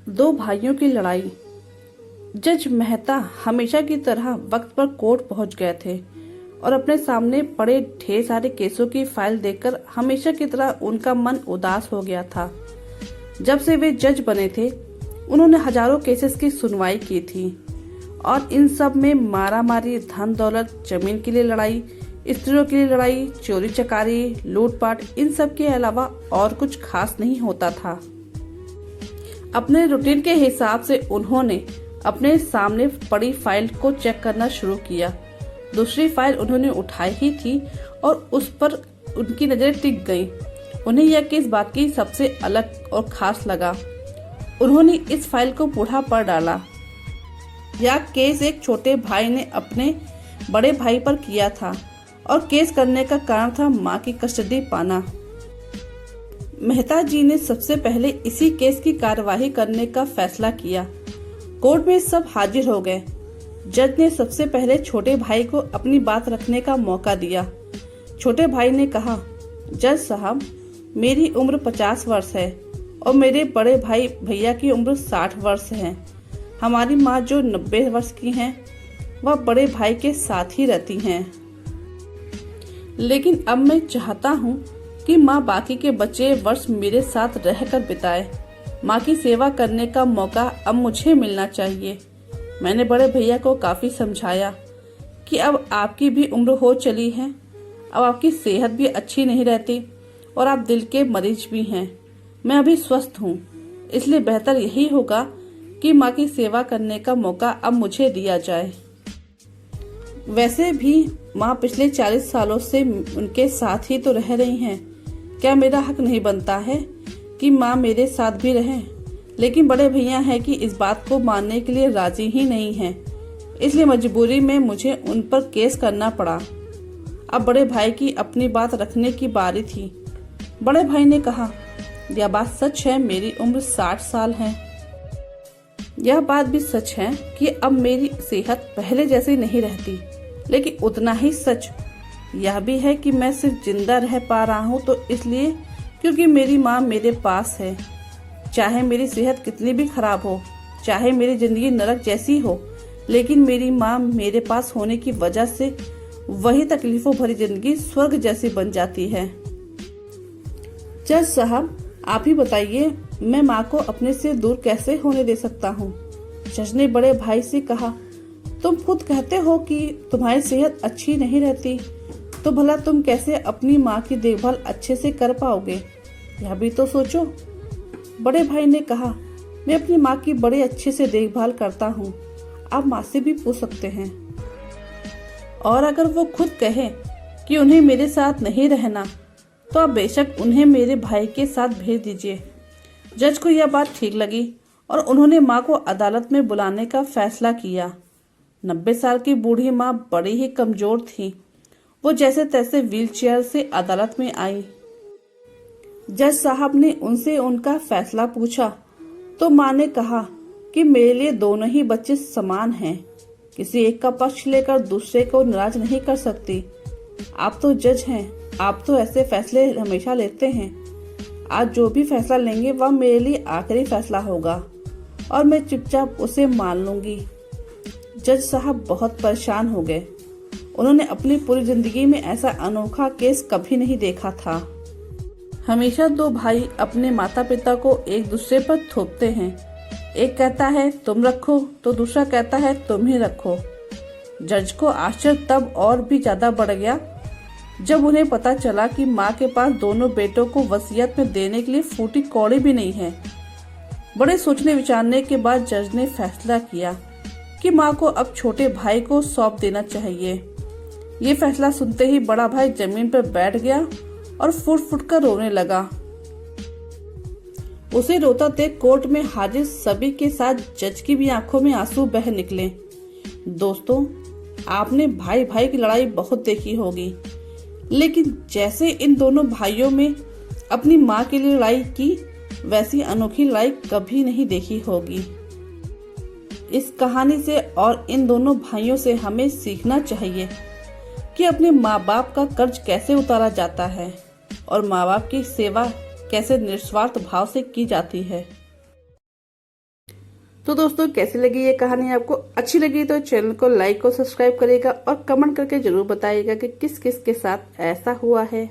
दो भाइयों की लड़ाई। जज मेहता हमेशा की तरह वक्त पर कोर्ट पहुंच गए थे और अपने सामने पड़े ढेर सारे केसों की फाइल देखकर हमेशा की तरह उनका मन उदास हो गया था। जब से वे जज बने थे उन्होंने हजारों केसेस की सुनवाई की थी और इन सब में मारा मारी, धन दौलत, जमीन के लिए लड़ाई, स्त्रियों के लिए लड़ाई, चोरी चकारी, लूटपाट, इन सब के अलावा और कुछ खास नहीं होता था। अपने रूटीन के हिसाब से उन्होंने अपने सामने पड़ी फाइल को चेक करना शुरू किया। दूसरी फाइल उन्होंने उठाई ही थी और उस पर उनकी नजरें टिक गईं। उन्हें यह केस बाकी सबसे अलग और खास लगा। उन्होंने इस फाइल को पूरा पढ़ डाला। यह केस एक छोटे भाई ने अपने बड़े भाई पर किया था और केस करने का कारण था मां की कस्टडी पाना। मेहता जी ने सबसे पहले इसी केस की कार्यवाही करने का फैसला किया। कोर्ट में सब हाजिर हो गए। जज ने सबसे पहले छोटे भाई को अपनी बात रखने का मौका दिया। छोटे भाई ने कहा, जज साहब, मेरी उम्र 50 वर्ष है और मेरे बड़े भाई भैया की उम्र 60 वर्ष है। हमारी माँ जो 90 वर्ष की हैं, वह बड़े भाई के साथ ही रहती हैं। लेकिन अब मैं चाहता हूँ कि माँ बाकी के बचे वर्ष मेरे साथ रहकर बिताए। माँ की सेवा करने का मौका अब मुझे मिलना चाहिए। मैंने बड़े भैया को काफी समझाया कि अब आपकी भी उम्र हो चली है, अब आपकी सेहत भी अच्छी नहीं रहती और आप दिल के मरीज भी हैं। मैं अभी स्वस्थ हूँ, इसलिए बेहतर यही होगा कि माँ की सेवा करने का मौका अब मुझे दिया जाए। वैसे भी माँ पिछले 40 सालों से उनके साथ ही तो रह रही हैं। क्या मेरा हक नहीं बनता है कि माँ मेरे साथ भी रहें? लेकिन बड़े भैया हैं कि इस बात को मानने के लिए राजी ही नहीं हैं, इसलिए मजबूरी में मुझे उन पर केस करना पड़ा। अब बड़े भाई की अपनी बात रखने की बारी थी। बड़े भाई ने कहा, यह बात सच है, मेरी उम्र 60 साल है। यह बात भी सच है कि अब मेरी सेहत पहले जैसी नहीं रहती, लेकिन उतना ही सच यह भी है कि मैं सिर्फ जिंदा रह पा रहा हूँ तो इसलिए क्योंकि मेरी माँ मेरे पास है। चाहे मेरी सेहत कितनी भी खराब हो, चाहे मेरी जिंदगी नरक जैसी हो, लेकिन मेरी माँ मेरे पास होने की वजह से वही तकलीफों भरी जिंदगी स्वर्ग जैसी बन जाती है। जज साहब, आप ही बताइए, मैं माँ को अपने से दूर कैसे होने दे सकता हूँ? जज ने बड़े भाई से कहा, तुम खुद कहते हो कि तुम्हारी सेहत अच्छी नहीं रहती, तो भला तुम कैसे अपनी माँ की देखभाल अच्छे से कर पाओगे? यह भी तो सोचो। बड़े भाई ने कहा, मैं अपनी माँ की बड़े अच्छे से देखभाल करता हूँ, आप माँ से भी पूछ सकते हैं। और अगर वो खुद कहे कि उन्हें मेरे साथ नहीं रहना, तो आप बेशक उन्हें मेरे भाई के साथ भेज दीजिए। जज को यह बात ठीक लगी और उन्होंने माँ को अदालत में बुलाने का फैसला किया। 90 साल की बूढ़ी माँ बड़ी ही कमजोर थी। वो जैसे तैसे व्हीलचेयर से अदालत में आई। जज साहब ने उनसे उनका फैसला पूछा तो माँ ने कहा कि मेरे लिए दोनों ही बच्चे समान हैं। किसी एक का पक्ष लेकर दूसरे को नाराज नहीं कर सकती। आप तो जज हैं, आप तो ऐसे फैसले हमेशा लेते हैं। आज जो भी फैसला लेंगे वह मेरे लिए आखिरी फैसला होगा और मैं चुपचाप उसे मान लूंगी। जज साहब बहुत परेशान हो गए। उन्होंने अपनी पूरी जिंदगी में ऐसा अनोखा केस कभी नहीं देखा था। हमेशा दो भाई अपने माता पिता को एक दूसरे पर थोपते हैं। एक कहता है तुम रखो तो दूसरा कहता है तुम ही रखो। जज को आश्चर्य तब और भी ज्यादा बढ़ गया जब उन्हें पता चला कि माँ के पास दोनों बेटों को वसीयत में देने के लिए फूटी कौड़ी भी नहीं है। बड़े सोचने विचारने के बाद जज ने फैसला किया कि माँ को अब छोटे भाई को सौंप देना चाहिए। ये फैसला सुनते ही बड़ा भाई जमीन पर बैठ गया और फुट फुट कर रोने लगा। उसे रोता देख कोर्ट में हाजिर सभी के साथ जज की भी आंखों में आंसू बह निकले। दोस्तों, आपने भाई भाई की लड़ाई बहुत देखी होगी, लेकिन जैसे इन दोनों भाइयों में अपनी माँ के लिए लड़ाई की, वैसी अनोखी लड़ाई कभी नहीं देखी होगी। इस कहानी से और इन दोनों भाइयों से हमें सीखना चाहिए कि अपने माँ बाप का कर्ज कैसे उतारा जाता है और माँ बाप की सेवा कैसे निस्वार्थ भाव से की जाती है। तो दोस्तों कैसी लगी ये कहानी, आपको अच्छी लगी तो चैनल को लाइक और सब्सक्राइब करिएगा और कमेंट करके जरूर बताइएगा कि किस किस के साथ ऐसा हुआ है।